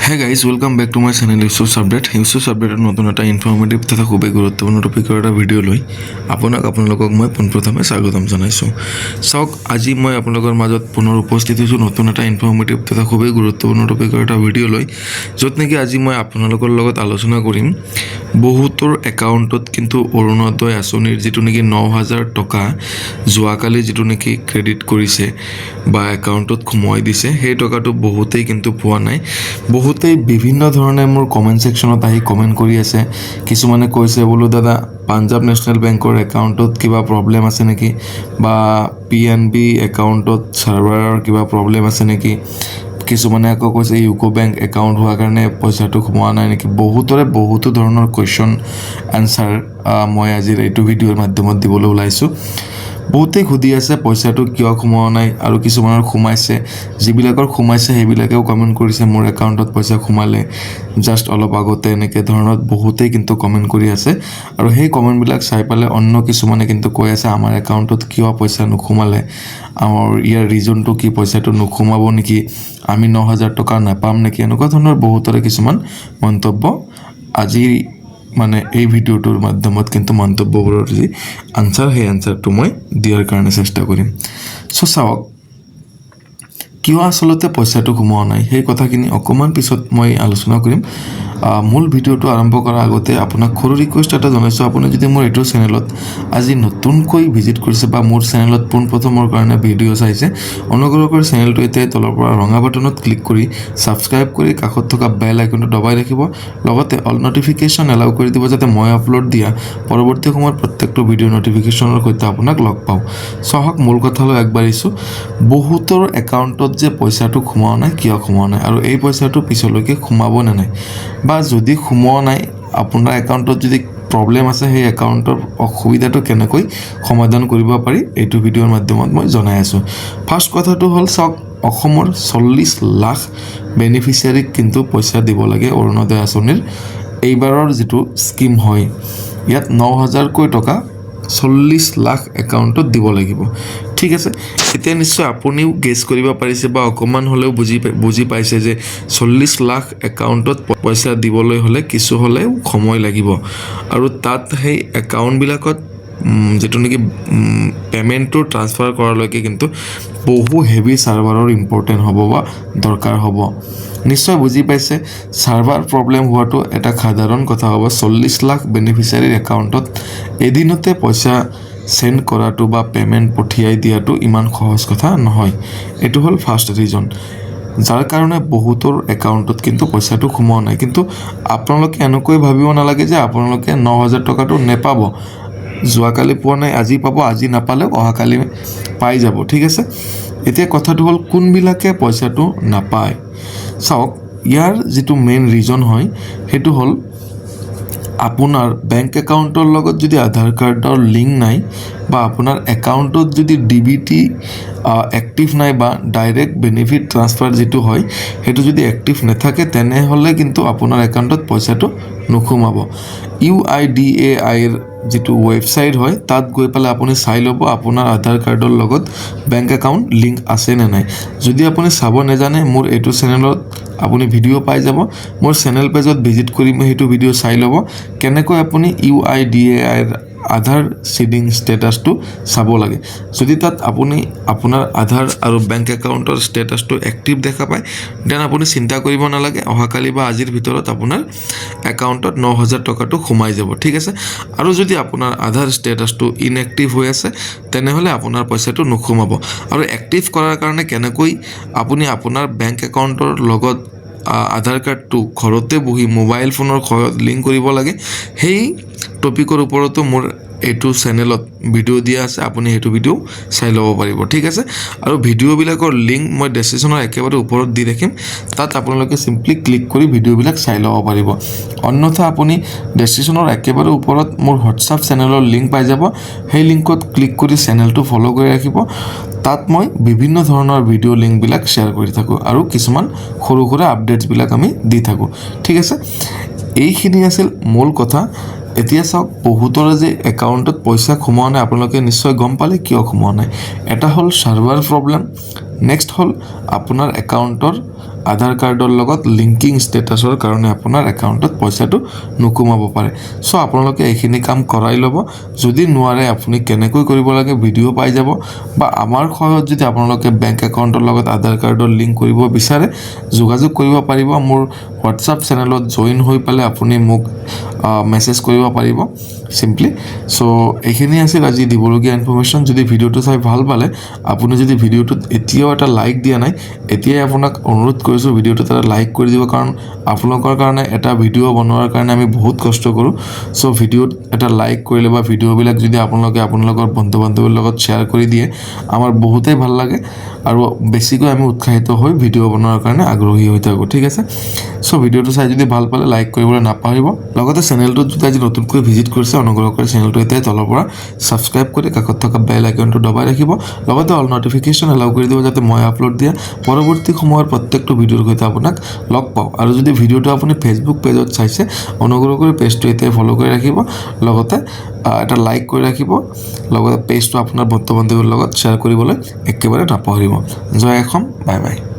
হ্যাঁ guys, welcome back to my channel Yusuf update. Yusuf আপডেটৰ নতুন এটা ইনফৰ্মেটিভ তথা খুবেই গুৰুত্বপূৰ্ণ টপিকৰ এটা ভিডিঅ' লৈ আপোনালোকক মই পোনপ্ৰথমে স্বাগতম জনাইছোঁ। চাওক, আজি মই আপোনালোকৰ মাজত পুনৰ উপস্থিত হৈছোঁ নতুন এটা ইনফৰ্মেটিভ তথা খুবেই গুৰুত্বপূৰ্ণ টপিকৰ এটা ভিডিঅ' লৈ, য'ত নেকি আজি মই আপোনালোকৰ লগত আলোচনা কৰিম বহুতৰ একাউণ্টত কিন্তু অৰুণোদয় আঁচনিৰ যিটো নেকি 9,000 টকা যোৱাকালি যিটো নেকি ক্ৰেডিট কৰিছে বা একাউণ্টত সোমোৱাই দিছে, সেই টকাটো বহুতেই কিন্তু পোৱা নাই। বহুতেই বিভিন্ন ধৰণে মোৰ কমেণ্ট ছেকশ্যনত আহি কমেণ্ট কৰি আছে। কিছুমানে কৈছে বোলো দাদা, পাঞ্জাৱ নেশ্যনেল বেংকৰ একাউণ্টত কিবা প্ৰব্লেম আছে নেকি, বা PNB একাউণ্টত ছাৰ্ভাৰৰ কিবা প্ৰব্লেম আছে নেকি। কিছুমানে আকৌ কৈছে ইউকো বেংক একাউণ্ট হোৱাৰ কাৰণে পইচাটো সোমোৱা নাই নেকি। বহুতো ধৰণৰ কুৱেশ্যন এনচাৰ মই আজিৰ এইটো ভিডিঅ'ৰ মাধ্যমত দিবলৈ ওলাইছোঁ। বহুতেই সুধি আছে পইচাটো কিয় সোমোৱা নাই, আৰু কিছুমানৰ সোমাইছে। যিবিলাকৰ সোমাইছে সেইবিলাকেও কমেণ্ট কৰিছে মোৰ একাউণ্টত পইচা সোমালে জাষ্ট অলপ আগতে, এনেকৈ ধৰণৰ বহুতেই কিন্তু কমেণ্ট কৰি আছে। আৰু সেই কমেণ্টবিলাক চাই পেলাই অন্য কিছুমানে কিন্তু কৈ আছে আমাৰ একাউণ্টত কিয় পইচা নোসোমালে, ইয়াৰ ৰিজনটো কি, পইচাটো নোসোমাব নেকি, আমি 9,000 টকা নাপাম নেকি, এনেকুৱা ধৰণৰ বহুতৰে কিছুমান মন্তব্য আজি এই ভিডিঅ'টোৰ মাধ্যমত কিন্তু মন্তব্যবোৰৰ যি আনচাৰ, সেই আনচাৰটো মই দিয়াৰ কাৰণে চেষ্টা কৰিম। চ' চাওক, কিয় আচলতে পইচাটো সোমোৱা নাই সেই কথাখিনি অকণমান পিছত মই আলোচনা কৰিম। মূল ভিডিঅ'টো আৰম্ভ কৰাৰ আগতে আপোনাক সৰু ৰিকুৱেষ্ট এটা জনাইছোঁ। আপুনি যদি মোৰ এইটো চেনেলত আজি নতুনকৈ ভিজিট কৰিছে বা মোৰ চেনেলত পোনপ্ৰথমৰ কাৰণে ভিডিঅ' চাইছে, অনুগ্ৰহ কৰি চেনেলটো এতিয়া তলৰ পৰা ৰঙা বাটনত ক্লিক কৰি ছাবস্ক্ৰাইব কৰি কাষত থকা বেল আইকনটো দবাই ৰাখিব। লগতে অল নটিফিকেশ্যন এলাউ কৰি দিব, যাতে মই আপলোড দিয়া পৰৱৰ্তী সময়ত প্ৰত্যেকটো ভিডিঅ' নটিফিকেশ্যনৰ সৈতে আপোনাক লগ পাওঁ। চাওক, মূল কথালৈ আগবাঢ়িছোঁ। বহুতৰ একাউণ্টত যে পইচাটো সোমোৱা নাই, কিয় সোমোৱা নাই, আৰু এই পইচাটো পিছলৈকে সোমাব নে নাই, বা যদি সোমোৱা নাই আপোনাৰ একাউণ্টত যদি প্ৰব্লেম আছে, সেই একাউণ্টৰ অসুবিধাটো কেনেকৈ সমাধান কৰিব পাৰি এইটো ভিডিঅ'ৰ মাধ্যমত মই জনাই আছোঁ। ফাৰ্ষ্ট কথাটো হ'ল, চাওক, অসমৰ 40 লাখ বেনিফিচিয়াৰীক কিন্তু পইচা দিব লাগে অৰুণোদয় আঁচনিৰ। এইবাৰৰ যিটো স্কিম হয়, ইয়াত 9,000কৈ টকা 40 লাখ একাউণ্টত দিব লাগিব। ঠিক আছে, এতিয়া নিশ্চয় আপুনিও গেছ কৰিব পাৰিছে বা অকণমান হ'লেও বুজি পাইছে যে 40 লাখ একাউণ্টত পইচা দিবলৈ হ'লে কিছু হ'লেও সময় লাগিব, আৰু তাত সেই একাউণ্টবিলাকত যিটো নেকি পে'মেণ্টটো ট্ৰান্সফাৰ কৰালৈকে কিন্তু বহু হেভি ছাৰ্ভাৰৰ ইম্পৰ্টেণ্ট হ'ব বা দৰকাৰ হ'ব। নিশ্চয় বুজি পাইছে, ছাৰ্ভাৰ প্ৰব্লেম হোৱাটো এটা সাধাৰণ কথা হ'ব। 40 লাখ বেনিফিচিয়াৰীৰ একাউণ্টত এদিনতে পইচা চেণ্ড কৰাটো বা পে'মেণ্ট পঠিয়াই দিয়াটো ইমান সহজ কথা নহয়। এইটো হ'ল ফাৰ্ষ্ট ৰিজন, যাৰ কাৰণে বহুতৰ একাউণ্টত কিন্তু পইচাটো সোমোৱা নাই। কিন্তু আপোনালোকে এনেকৈ ভাবিব নালাগে যে আপোনালোকে 9,000 টকাটো নেপাব। যোৱাকালি পোৱা নাই, আজি পাব, আজি নাপালেও অহাকালি পাই যাব। ঠিক আছে, এতিয়া কথাটো হ'ল কোনবিলাকে পইচাটো নাপায়। চাওক, ইয়াৰ যিটো মেইন ৰিজন হয় সেইটো হ'ল আপোনাৰ বেংক একাউণ্টৰ লগত যদি আধাৰ কাৰ্ডৰ লিংক নাই, বা আপোনাৰ একাউণ্টত যদি DBT এক্টিভ নাই, বা ডাইৰেক্ট বেনিফিট ট্ৰান্সফাৰ যিটো হয় সেইটো যদি এক্টিভ নাথাকে, তেনেহ'লে কিন্তু আপোনাৰ একাউণ্টত পইচাটো নোসোমাব। UIDAIৰ যিটো ৱেবছাইট হয়, তাত গৈ পেলাই আপুনি চাই ল'ব আপোনাৰ আধাৰ কাৰ্ডৰ লগত বেংক একাউণ্ট লিংক আছে নে নাই। যদি আপুনি চাব নাজানে, মোৰ এইটো চেনেলত আপুনি ভিডিঅ' পাই যাব। মোৰ চেনেল পেজত ভিজিট কৰি সেইটো ভিডিঅ' চাই ল'ব, কেনেকৈ আপুনি UIDAIৰ আধাৰ চিডিং ষ্টেটাছটো চাব লাগে। যদি তাত আপুনি আপোনাৰ আধাৰ আৰু বেংক একাউণ্টৰ ষ্টেটাছটো এক্টিভ দেখা পায়, দেন আপুনি চিন্তা কৰিব নালাগে, অহাকালি বা আজিৰ ভিতৰত আপোনাৰ একাউণ্টত 9,000 টকাটো সোমাই যাব। ঠিক আছে, আৰু যদি আপোনাৰ আধাৰ ষ্টেটাছটো ইনএক্টিভ হৈ আছে, তেনেহ'লে আপোনাৰ পইচাটো নোসোমাব। আৰু এক্টিভ কৰাৰ কাৰণে কেনেকৈ আপুনি আপোনাৰ বেংক একাউণ্টৰ লগত আধাৰ কাৰ্ডটো ঘৰতে বহি মোবাইল ফোনৰ সহায়ত লিংক কৰিব লাগে, সেই টপিকৰ ওপৰতো মোৰ এইটো চেনেলত ভিডিঅ' দিয়া আছে, আপুনি সেইটো ভিডিঅ' চাই ল'ব পাৰিব। ঠিক আছে, আৰু ভিডিঅ'বিলাকৰ লিংক মই ডেছক্ৰিপশ্যনৰ একেবাৰে ওপৰত দি ৰাখিম, তাত আপোনালোকে চিম্পলি ক্লিক কৰি ভিডিঅ'বিলাক চাই ল'ব পাৰিব। অন্যথা আপুনি ডেছক্ৰিপশ্যনৰ একেবাৰে ওপৰত মোৰ হোৱাটছআপ চেনেলৰ লিংক পাই যাব, সেই লিংকত ক্লিক কৰি চেনেলটো ফ'ল' কৰি ৰাখিব। তাত মই বিভিন্ন ধৰণৰ ভিডিঅ' লিংকবিলাক শ্বেয়াৰ কৰি থাকোঁ, আৰু কিছুমান সৰু সুৰা আপডেটছবিলাক আমি দি থাকোঁ। ঠিক আছে, এইখিনি আছিল মূল কথা। এতিয়া চাওক, বহুতৰে যে একাউণ্টত পইচা সোমোৱা নাই, আপোনালোকে নিশ্চয় গম পালে কিয় সোমোৱা নাই। এটা হ'ল ছাৰ্ভাৰ প্ৰব্লেম, নেক্সট হ'ল আপোনাৰ একাউণ্টৰ আধাৰ কাৰ্ডৰ লগত লিংকিং ষ্টেটাছৰ কাৰণে আপোনাৰ একাউণ্টত পইচাটো নোসোমাব পাৰে। চ' আপোনালোকে এইখিনি কাম কৰাই ল'ব। যদি নোৱাৰে আপুনি কেনেকৈ কৰিব লাগে ভিডিঅ' পাই যাব, বা আমাৰ সহায়ত যদি আপোনালোকে বেংক একাউণ্টৰ লগত আধাৰ কাৰ্ডৰ লিংক কৰিব বিচাৰে যোগাযোগ কৰিব পাৰিব। মোৰ হোৱাটছআপ চেনেলত জইন হৈ পেলাই আপুনি মোক মেছেজ কৰিব পাৰিব চিম্পলি। চ' এইখিনি আছিল আজি দিবলগীয়া ইনফৰমেশ্যন। যদি ভিডিঅ'টো চাই ভাল পালে, আপুনি যদি ভিডিঅ'টোত এতিয়াও এটা লাইক দিয়া নাই, এতিয়াই আপোনাক অনুৰোধ কৰিছোঁ ভিডিঅ'টোত এটা লাইক কৰি দিব, কাৰণ আপোনালোকৰ কাৰণে এটা ভিডিঅ' বনোৱাৰ কাৰণে আমি বহুত কষ্ট কৰোঁ। চ' ভিডিঅ'ত এটা লাইক কৰিলে বা ভিডিঅ'বিলাক যদি আপোনালোকে আপোনালোকৰ বন্ধু বান্ধৱীৰ লগত শ্বেয়াৰ কৰি দিয়ে, আমাৰ বহুতেই ভাল লাগে আৰু বেছিকৈ আমি উৎসাহিত হৈ ভিডিঅ' বনোৱাৰ কাৰণে আগ্ৰহী হৈ থাকোঁ। ঠিক আছে, চ' ভিডিঅ'টো চাই যদি ভাল পালে লাইক কৰিবলৈ নাপাহৰিব। লগতে চেনেলটোত যদি আজি নতুনকৈ ভিজিট কৰিছে, অনুগ্ৰহ কৰি চেনেলটো এতিয়াই তলৰ পৰা ছাবস্ক্ৰাইব কৰি কাষত থকা বেল আইকনটো দবাই ৰাখিব। লগতে অল নটিফিকেশ্যন এলাউ কৰি দিব, যাতে মই আপলোড দিয়া পৰৱৰ্তী সময়ৰ প্ৰত্যেকটো ভিডিঅ'ৰ সৈতে আপোনাক লগ পাওঁ। আৰু যদি ভিডিঅ'টো আপুনি ফেচবুক পেজত চাইছে, অনুগ্ৰহ কৰি পেজটো এতিয়াই ফ'ল' কৰি ৰাখিব। লগতে এটা লাইক কৰি ৰাখিব। লগতে পেজটো আপোনাৰ বন্ধু বান্ধৱীৰ লগত শ্বেয়াৰ কৰিবলৈ একেবাৰে নাপাহৰিব। জয় অসম, বাই বাই।